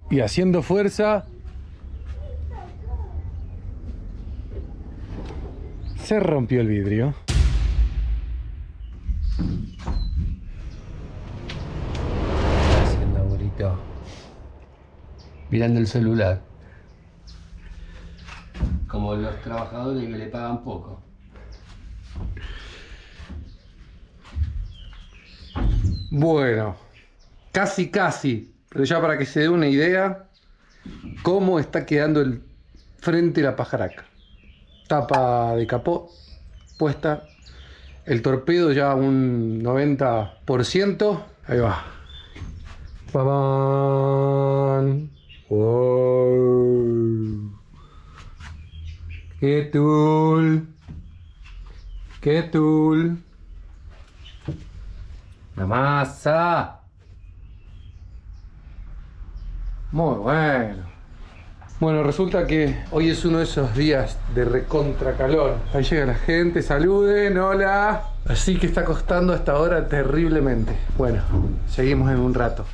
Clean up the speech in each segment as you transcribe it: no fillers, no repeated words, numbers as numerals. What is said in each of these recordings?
Y haciendo fuerza, se rompió el vidrio. ¿Qué está haciendo, abuelito? Mirando el celular. Como los trabajadores que le pagan poco. Bueno, casi, pero ya para que se dé una idea cómo está quedando el frente de la pajaraca. Tapa de capó puesta, el torpedo ya un 90%. Ahí va. ¡Pabán! ¡Wow! ¡Qué tool! ¡Qué tool! ¡La masa! Muy bueno. Bueno, resulta que hoy es uno de esos días de recontra calor. Ahí llega la gente, saluden, hola. Así que está costando hasta ahora terriblemente. Bueno, seguimos en un rato.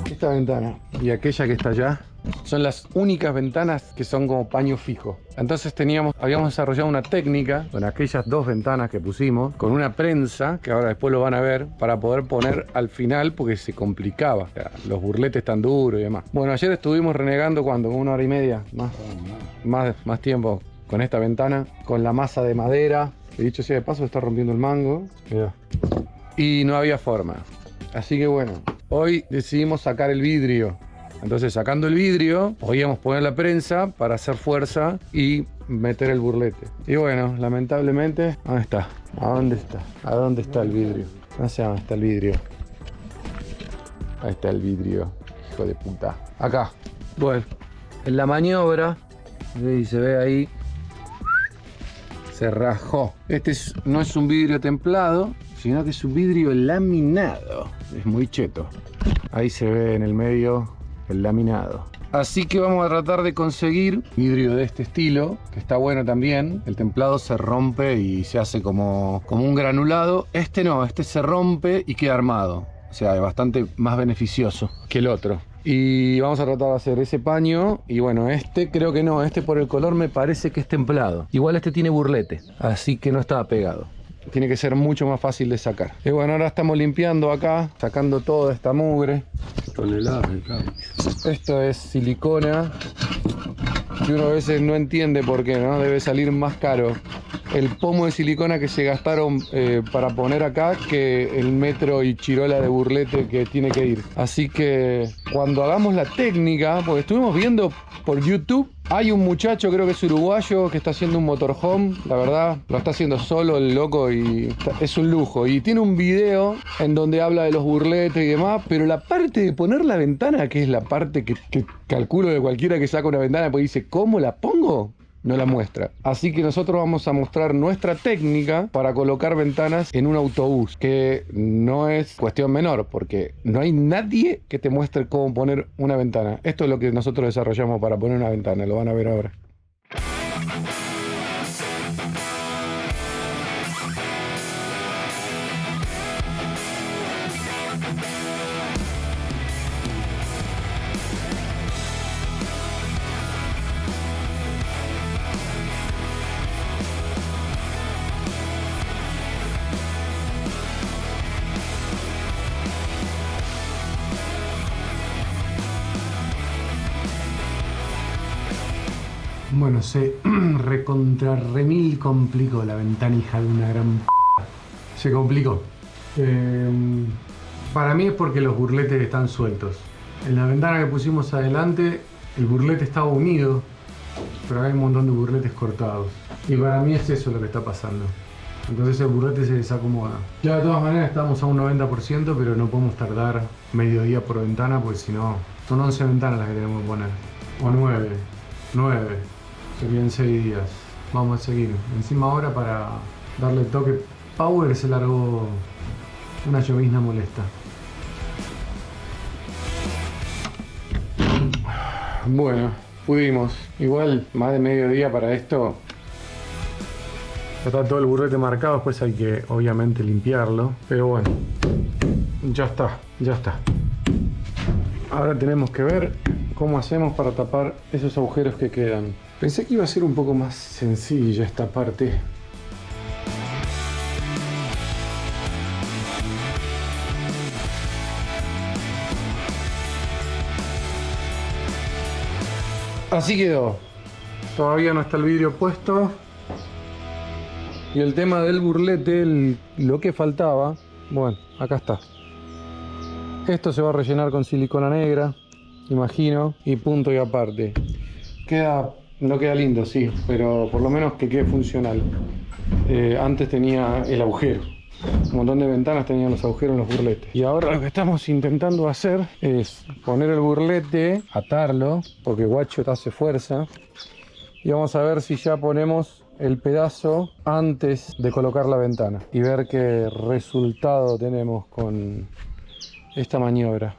Esta ventana y aquella que está allá son las únicas ventanas que son como paño fijo. Entonces habíamos desarrollado una técnica con aquellas dos ventanas que pusimos, con una prensa, que ahora después lo van a ver, para poder poner al final porque se complicaba. O sea, los burletes tan duros y demás. Bueno, ayer estuvimos renegando, ¿cuánto? Una hora y media, más tiempo con esta ventana, con la masa de madera. Y dicho sea de paso, está rompiendo el mango. Mirá. Y no había forma. Así que bueno, hoy decidimos sacar el vidrio. Entonces, sacando el vidrio, podíamos poner la prensa para hacer fuerza y meter el burlete. Y bueno, lamentablemente, ¿dónde está? ¿A dónde está? ¿A dónde está el vidrio? No sé dónde está el vidrio. Ahí está el vidrio, hijo de puta. Acá. Bueno, en la maniobra, y se ve ahí, se rajó. No es un vidrio templado, sino que es un vidrio laminado. Es muy cheto. Ahí se ve en el medio el laminado. Así que vamos a tratar de conseguir vidrio de este estilo, que está bueno también. El templado se rompe y se hace como un granulado. Este no, este se rompe y queda armado. O sea, es bastante más beneficioso que el otro. Y vamos a tratar de hacer ese paño. Y bueno, este creo que no. Este por el color me parece que es templado. Igual este tiene burlete, así que no estaba pegado. Tiene que ser mucho más fácil de sacar. Y bueno, ahora estamos limpiando acá, sacando toda esta mugre. Toneladas de cable. Esto es silicona, que uno a veces no entiende por qué, ¿no? Debe salir más caro el pomo de silicona que se gastaron para poner acá que el metro y chirola de burlete que tiene que ir. Así que cuando hagamos la técnica, porque estuvimos viendo por YouTube, hay un muchacho, creo que es uruguayo, que está haciendo un motorhome. La verdad, lo está haciendo solo el loco y es un lujo. Y tiene un video en donde habla de los burletes y demás, pero la parte de poner la ventana, que es la parte que calculo de cualquiera que saca una ventana, pues dice, ¿cómo la pongo? No la muestra. Así que nosotros vamos a mostrar nuestra técnica para colocar ventanas en un autobús, que no es cuestión menor, porque no hay nadie que te muestre cómo poner una ventana. Esto es lo que nosotros desarrollamos para poner una ventana, lo van a ver ahora. Bueno, se recontra remil complicó la ventana, hija de una gran p***. Se complicó. Para mí es porque los burletes están sueltos. En la ventana que pusimos adelante, el burlete estaba unido, pero hay un montón de burletes cortados. Y para mí es eso lo que está pasando. Entonces el burlete se desacomoda. Ya de todas maneras estamos a un 90%, pero no podemos tardar medio día por ventana, porque si no, son 11 ventanas las que tenemos que poner. O 9. 9. Serían 6 días. Vamos a seguir. Encima ahora para darle toque power se largó una llovizna molesta. Bueno, pudimos. Igual más de mediodía para esto. Está todo el burlete marcado, después hay que obviamente limpiarlo. Pero bueno, ya está, ya está. Ahora tenemos que ver cómo hacemos para tapar esos agujeros que quedan. Pensé que iba a ser un poco más sencilla esta parte. Así quedó. Todavía no está el vidrio puesto. Y el tema del burlete, lo que faltaba, bueno, acá está. Esto se va a rellenar con silicona negra, imagino, y punto y aparte. No queda lindo, sí, pero por lo menos que quede funcional. Antes tenía el agujero. Un montón de ventanas tenían los agujeros en los burletes. Y ahora lo que estamos intentando hacer es poner el burlete, atarlo, porque guacho hace fuerza. Y vamos a ver si ya ponemos el pedazo antes de colocar la ventana. Y ver qué resultado tenemos con esta maniobra.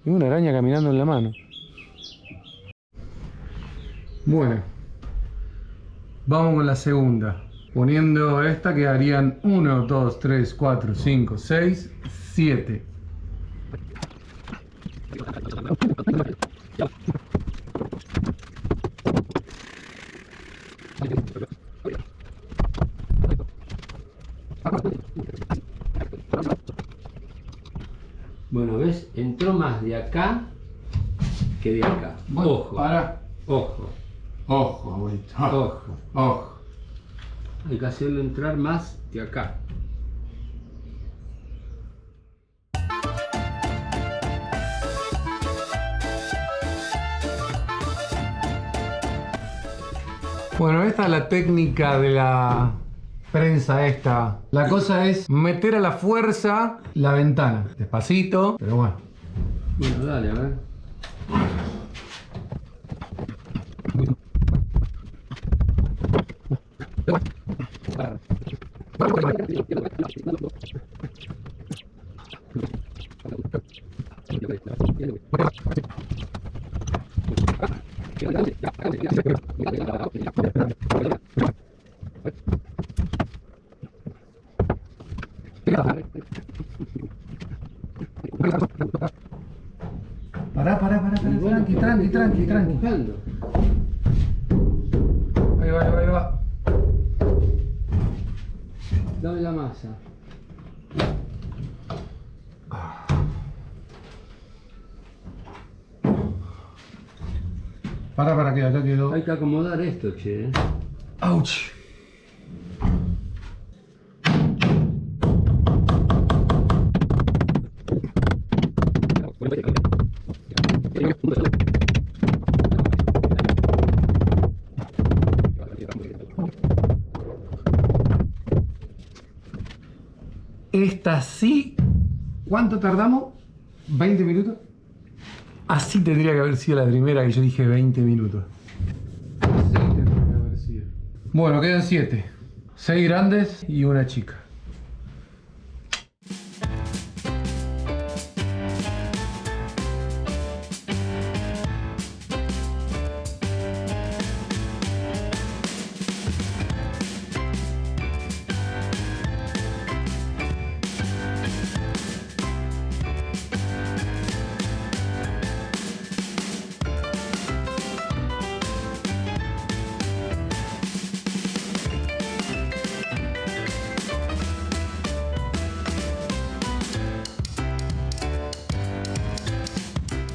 Y una araña caminando en la mano. Bueno. Vamos con la segunda. Poniendo esta quedarían 1, 2, 3, 4, 5, 6, 7. Bueno, ¿ves? Entró más de acá que de acá. Bueno, Ojo. para. Ojo. Ojo, abuelito. Ojo. Ojo. Hay que hacerlo entrar más de acá. Bueno, esta es la técnica de la prensa esta. La cosa es meter a la fuerza la ventana. Despacito, pero bueno. Bueno, dale, a ver. Pará, tranqui. Buscando. Ahí va. Dame la masa. Para que acá quedó. Hay que acomodar esto, che. ¡Auch! Esta sí. ¿Cuánto tardamos? ¿20 minutos? Así tendría que haber sido la primera que yo dije 20 minutos. Así tendría que haber sido. Bueno, quedan 7. 6 grandes y una chica.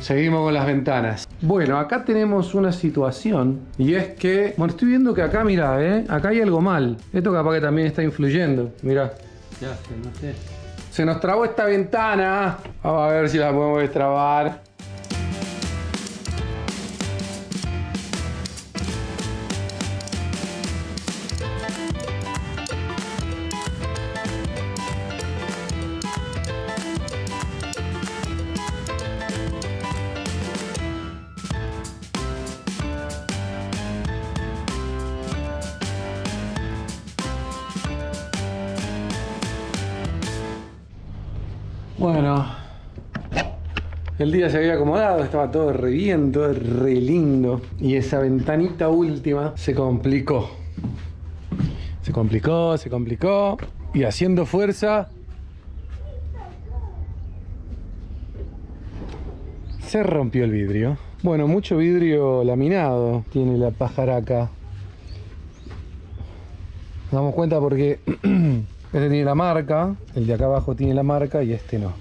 seguimos con las ventanas. Bueno, acá tenemos una situación y es que, bueno, estoy viendo que acá, mirá, acá hay algo mal. Esto capaz que también está influyendo, mirá. Ya sé, no sé. Se nos trabó esta ventana. Vamos a ver si la podemos destrabar. Bueno, el día se había acomodado, estaba todo re bien, todo re lindo. Y esa ventanita última se complicó. Se complicó. Y haciendo fuerza, se rompió el vidrio. Bueno, mucho vidrio laminado tiene la pajaraca. Nos damos cuenta porque este tiene la marca, el de acá abajo tiene la marca y este no.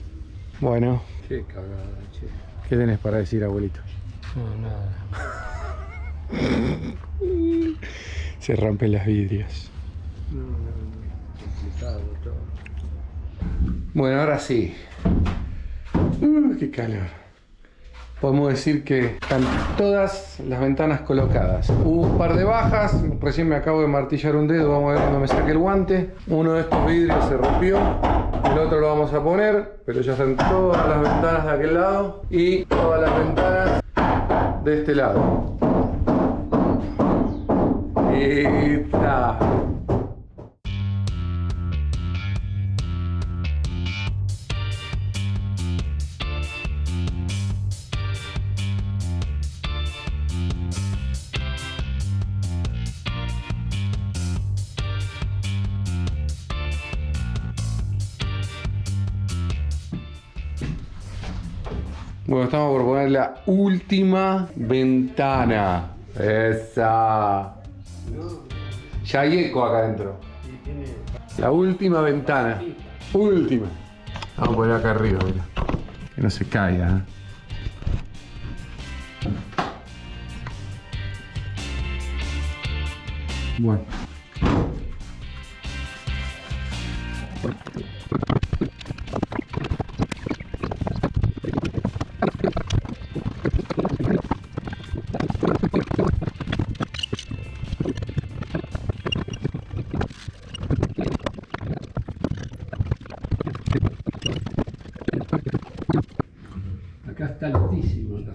Bueno, Qué cagada, che. ¿qué tenés para decir, abuelito? No, nada. Se rompen las vidrios. Complicado todo. Bueno, ahora sí. Qué calor. Podemos decir que están todas las ventanas colocadas. Hubo un par de bajas, recién me acabo de martillar un dedo, vamos a ver cuando me saque el guante. Uno de estos vidrios se rompió, el otro lo vamos a poner, pero ya están todas las ventanas de aquel lado y todas las ventanas de este lado. Y está. Bueno, estamos por poner la última ventana. Esa. Ya hay eco acá adentro. La última ventana. Última. Vamos a poner acá arriba, mira. Que no se caiga. Bueno. Acá está altísimo. Acá.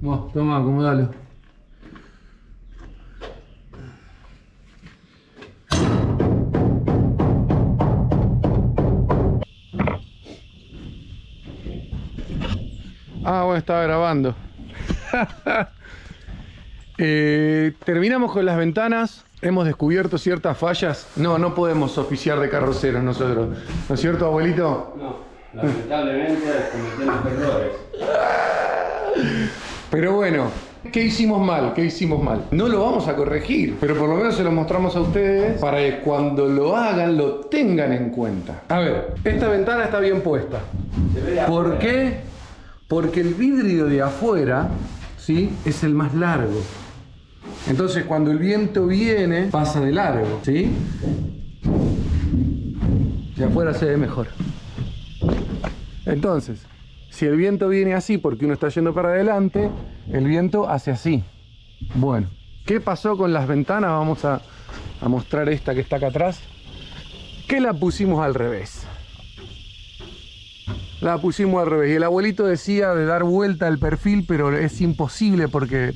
Bueno, toma, acomodalo. Ah, bueno, estaba grabando. Terminamos con las ventanas. Hemos descubierto ciertas fallas. No podemos oficiar de carroceros nosotros. ¿No es cierto, abuelito? No, lamentablemente cometemos errores. Pero bueno, ¿qué hicimos mal? ¿Qué hicimos mal? No lo vamos a corregir, pero por lo menos se lo mostramos a ustedes para que cuando lo hagan lo tengan en cuenta. A ver, esta ventana está bien puesta. ¿Por qué? Porque el vidrio de afuera, ¿sí?, es el más largo. Entonces cuando el viento viene, pasa de largo, ¿sí? De afuera se ve mejor. Entonces, si el viento viene así porque uno está yendo para adelante, el viento hace así. Bueno, ¿qué pasó con las ventanas? Vamos a mostrar esta que está acá atrás. Que la pusimos al revés. La pusimos al revés. Y el abuelito decía de dar vuelta al perfil, pero es imposible porque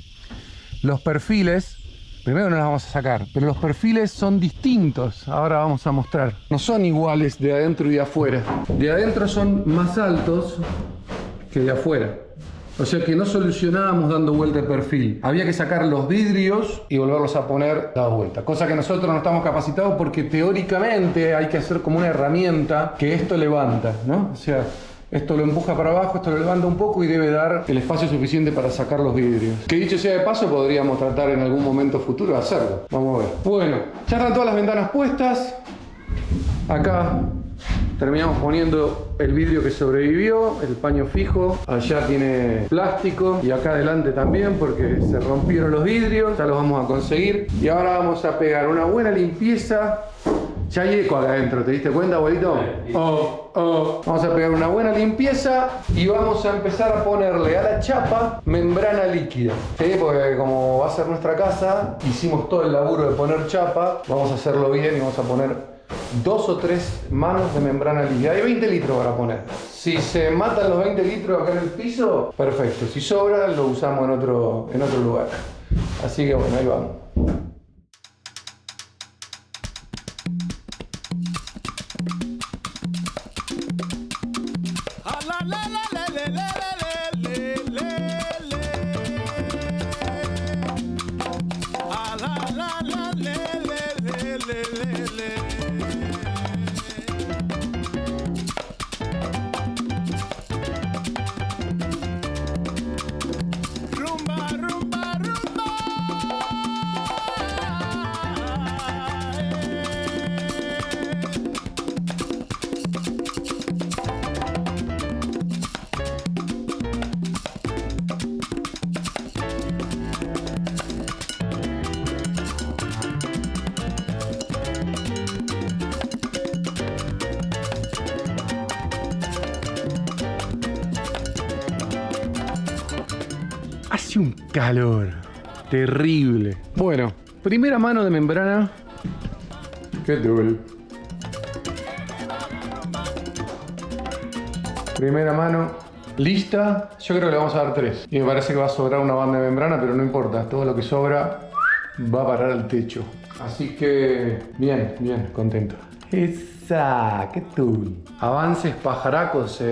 los perfiles, primero no las vamos a sacar, pero los perfiles son distintos. Ahora vamos a mostrar. No son iguales de adentro y de afuera. De adentro son más altos que de afuera. O sea que no solucionábamos dando vuelta de perfil. Había que sacar los vidrios y volverlos a poner dado vuelta. Cosa que nosotros no estamos capacitados porque teóricamente hay que hacer como una herramienta que esto levanta, ¿no? O sea, esto lo empuja para abajo, esto lo levanta un poco y debe dar el espacio suficiente para sacar los vidrios. Que dicho sea de paso, podríamos tratar en algún momento futuro de hacerlo. Vamos a ver. Bueno, ya están todas las ventanas puestas. Acá terminamos poniendo el vidrio que sobrevivió, el paño fijo. Allá tiene plástico y acá adelante también porque se rompieron los vidrios. Ya los vamos a conseguir. Y ahora vamos a pegar una buena limpieza. Ya hay eco acá adentro, ¿te diste cuenta, abuelito? Vamos a pegar una buena limpieza y vamos a empezar a ponerle a la chapa membrana líquida. ¿Sí? Porque como va a ser nuestra casa, hicimos todo el laburo de poner chapa. Vamos a hacerlo bien y vamos a poner 2 o 3 manos de membrana líquida. Hay 20 litros para poner. Si se matan los 20 litros acá en el piso, perfecto. Si sobra, lo usamos en otro lugar. Así que bueno, ahí vamos. Hace un calor terrible. Bueno, primera mano de membrana. ¿Qué tal? Primera mano lista. Yo creo que le vamos a dar 3. Y me parece que va a sobrar una banda de membrana, pero no importa. Todo lo que sobra va a parar al techo. Así que bien, bien, contento. Esa, qué tal. Avances pajaracos,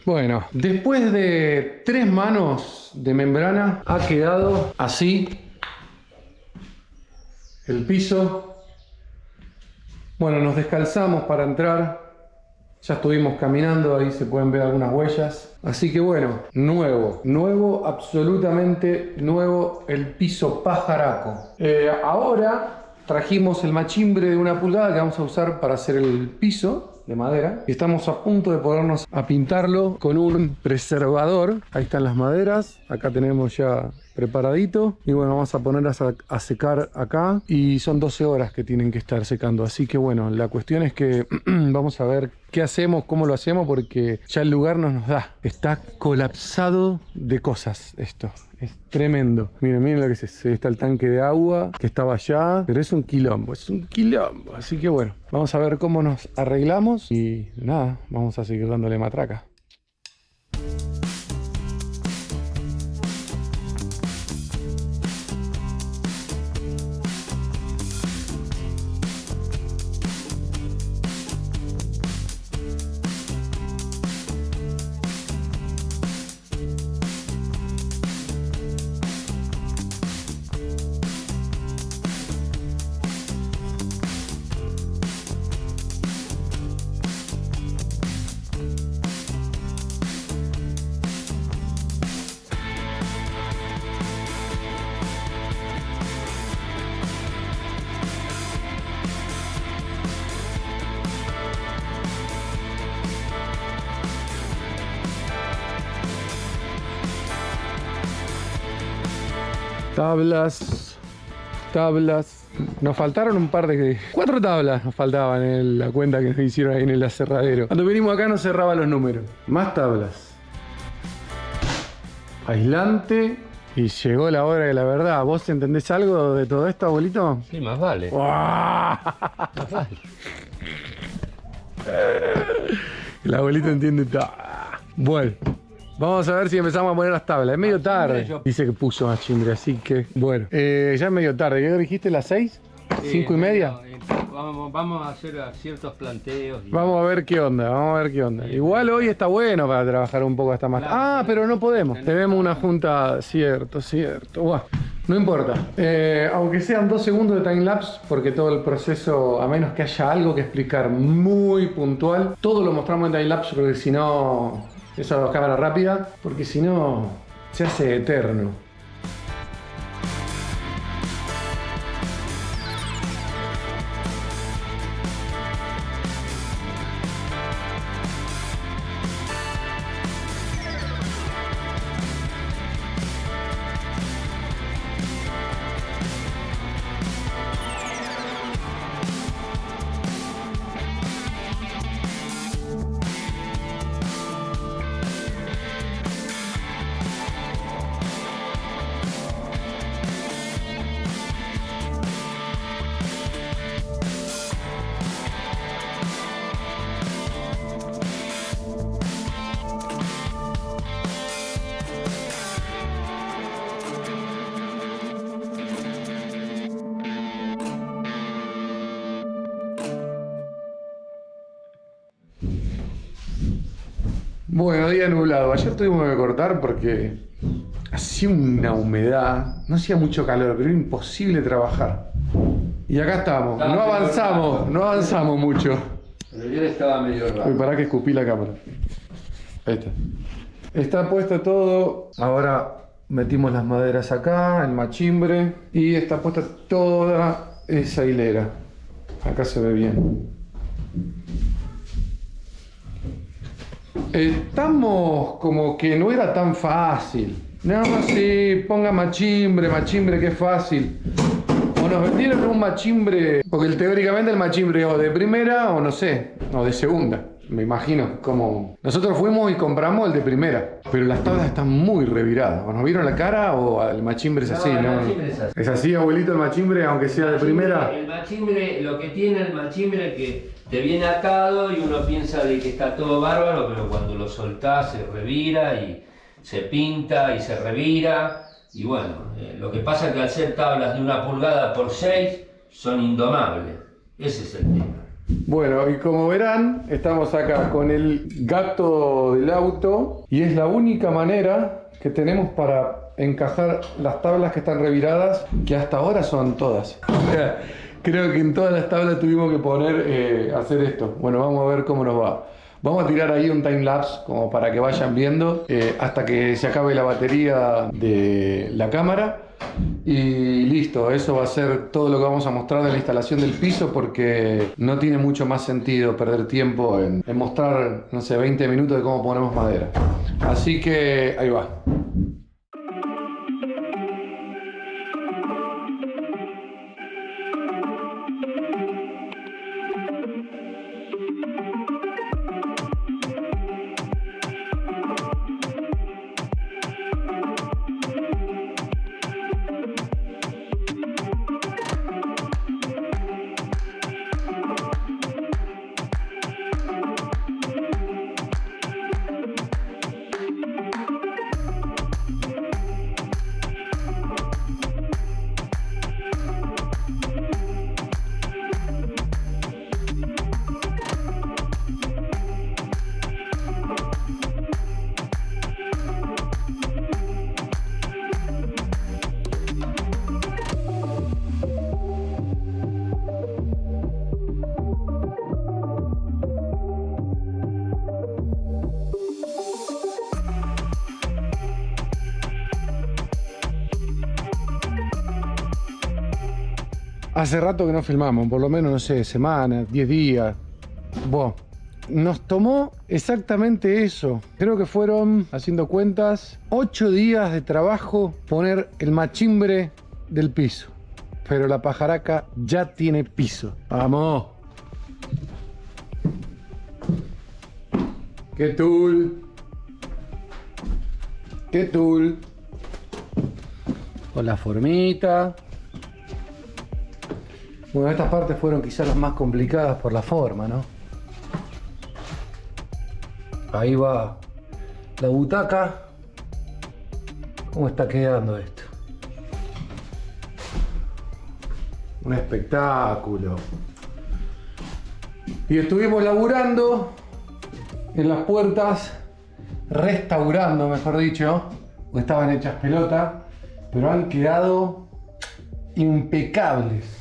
Bueno, después de 3 manos de membrana ha quedado así el piso. Bueno, nos descalzamos para entrar. Ya estuvimos caminando, ahí se pueden ver algunas huellas. Así que bueno, nuevo, absolutamente nuevo el piso pajaraco. Ahora trajimos el machimbre de 1 pulgada que vamos a usar para hacer el piso de madera y estamos a punto de ponernos a pintarlo con un preservador. Ahí están las maderas, acá tenemos ya preparadito y bueno, vamos a poner a secar acá y son 12 horas que tienen que estar secando, así que bueno, la cuestión es que vamos a ver qué hacemos, cómo lo hacemos, porque ya el lugar no nos da, está colapsado de cosas esto. Es tremendo. Miren lo que es eso. Ahí está el tanque de agua que estaba allá. Pero es un quilombo, Así que bueno, vamos a ver cómo nos arreglamos. Y nada, vamos a seguir dándole matraca. Tablas. Nos faltaron un par de... 4 tablas nos faltaban en la cuenta que nos hicieron ahí en el aserradero. Cuando venimos acá nos cerraban los números. Más tablas. Aislante. Y llegó la hora de la verdad. ¿Vos entendés algo de todo esto, abuelito? Sí, más vale. Más vale. El abuelito entiende todo. Bueno, Vamos a ver si empezamos a poner las tablas. Es medio Machimbre, tarde. yo- Dice que puso machimbre, así que bueno. Ya es medio tarde. ¿Qué dijiste? ¿Las 6? ¿5 y media? Vamos a hacer ciertos planteos. Vamos a ver qué onda, vamos a ver qué onda. Igual hoy está bueno para trabajar un poco hasta más. Claro, Ah, sí. pero no podemos. Tenemos una junta, cierto. Buah, no importa. Aunque sean 2 segundos de timelapse, porque todo el proceso, a menos que haya algo que explicar muy puntual, todo lo mostramos en timelapse, porque si no, eso es cámara rápida, porque si no, se hace eterno. Bueno, día nublado. Ayer tuvimos que cortar porque hacía una humedad, no hacía mucho calor, pero era imposible trabajar. Y acá estamos, no avanzamos mucho. Pero ayer estaba medio Uy, raro. pará que escupí la cámara. Ahí está. Está puesto todo. Ahora metimos las maderas acá, el machimbre. Y está puesta toda esa hilera. Acá se ve bien. Estamos como que no era tan fácil. No, sí, ponga machimbre que es fácil. O nos vendieron un machimbre, porque teóricamente el machimbre o de primera o no sé, o de segunda, me imagino. Como nosotros fuimos y compramos el de primera, pero las tablas están muy reviradas. ¿O nos vieron la cara o el machimbre es así? No, el ¿no? machimbre es así. ¿Es así, abuelito, el machimbre, aunque sea de primera? El machimbre, lo que tiene el machimbre es que te viene atado y uno piensa de que está todo bárbaro, pero cuando lo soltás se revira y se pinta y se revira. Y bueno, lo que pasa es que al ser tablas de 1 pulgada por 6 son indomables. Ese es el tema. Bueno, y como verán, estamos acá con el gato del auto y es la única manera que tenemos para encajar las tablas que están reviradas, que hasta ahora son todas. Creo que en todas las tablas tuvimos que poner, hacer esto. Bueno, vamos a ver cómo nos va. Vamos a tirar ahí un timelapse como para que vayan viendo hasta que se acabe la batería de la cámara. Y listo, eso va a ser todo lo que vamos a mostrar de la instalación del piso, porque no tiene mucho más sentido perder tiempo en mostrar, no sé, 20 minutos de cómo ponemos madera. Así que ahí va. Hace rato que no filmamos, por lo menos, no sé, semanas, 10 días. Bueno, nos tomó exactamente eso. Creo que fueron, haciendo cuentas, 8 días de trabajo poner el machimbre del piso. Pero la pajaraca ya tiene piso. ¡Vamos! ¡Qué tool! ¡Qué tool! Con la formita. Bueno, estas partes fueron quizás las más complicadas por la forma, ¿no? Ahí va la butaca. ¿Cómo está quedando esto? Un espectáculo. Y estuvimos laburando en las puertas, restaurando, mejor dicho, porque estaban hechas pelota, pero han quedado impecables.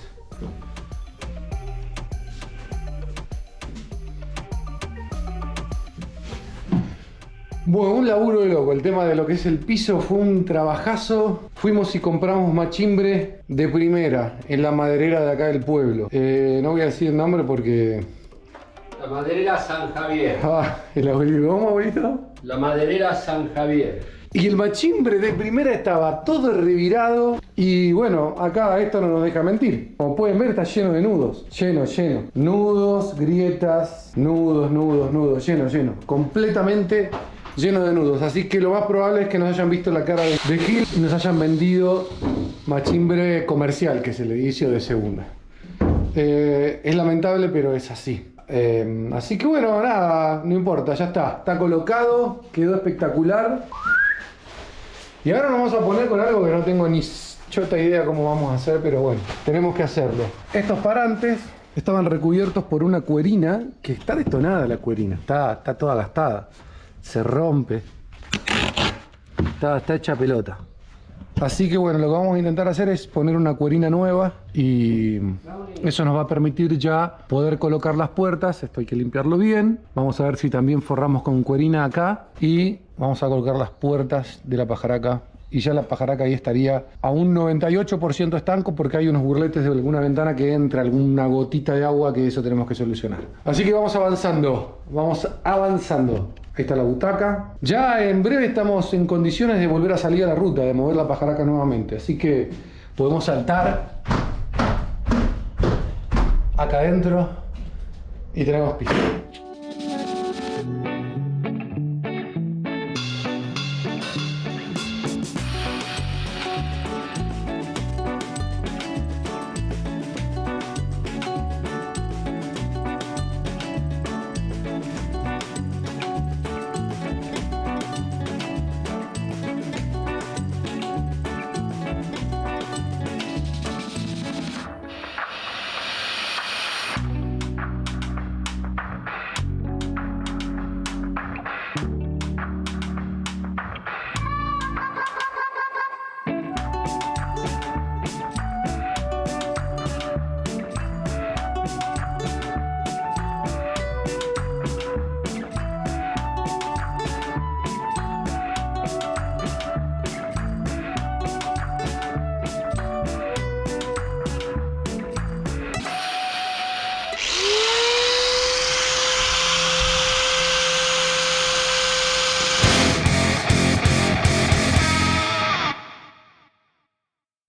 Bueno, un laburo de loco. El tema de lo que es el piso fue un trabajazo. Fuimos y compramos machimbre de primera en la maderera de acá del pueblo. No voy a decir el nombre porque... La maderera San Javier. El abuelito, ¿cómo, abuelito? La maderera San Javier. Y el machimbre de primera estaba todo revirado. Y bueno, acá esto no nos deja mentir. Como pueden ver, está lleno de nudos. Lleno. Nudos, grietas, nudos. Lleno. Completamente lleno de nudos. Así que lo más probable es que nos hayan visto la cara de Gil y nos hayan vendido machimbre comercial, que se le dice, o de segunda. Es lamentable, pero es así. Así que bueno, nada, no importa, ya está colocado, quedó espectacular. Y ahora nos vamos a poner con algo que no tengo ni chota idea cómo vamos a hacer, pero bueno, tenemos que hacerlo. Estos parantes estaban recubiertos por una cuerina, que está detonada la cuerina, está toda gastada, se rompe, está hecha pelota. Así que bueno, lo que vamos a intentar hacer es poner una cuerina nueva y eso nos va a permitir ya poder colocar las puertas. Esto hay que limpiarlo bien. Vamos a ver si también forramos con cuerina acá y vamos a colocar las puertas de la pajaraca. Y ya la pajaraca ahí estaría a un 98% estanco porque hay unos burletes de alguna ventana que entra alguna gotita de agua, que eso tenemos que solucionar. Así que vamos avanzando. Ahí está la butaca. Ya en breve estamos en condiciones de volver a salir a la ruta, de mover la pajaraca nuevamente. Así que podemos saltar acá adentro y tenemos piso.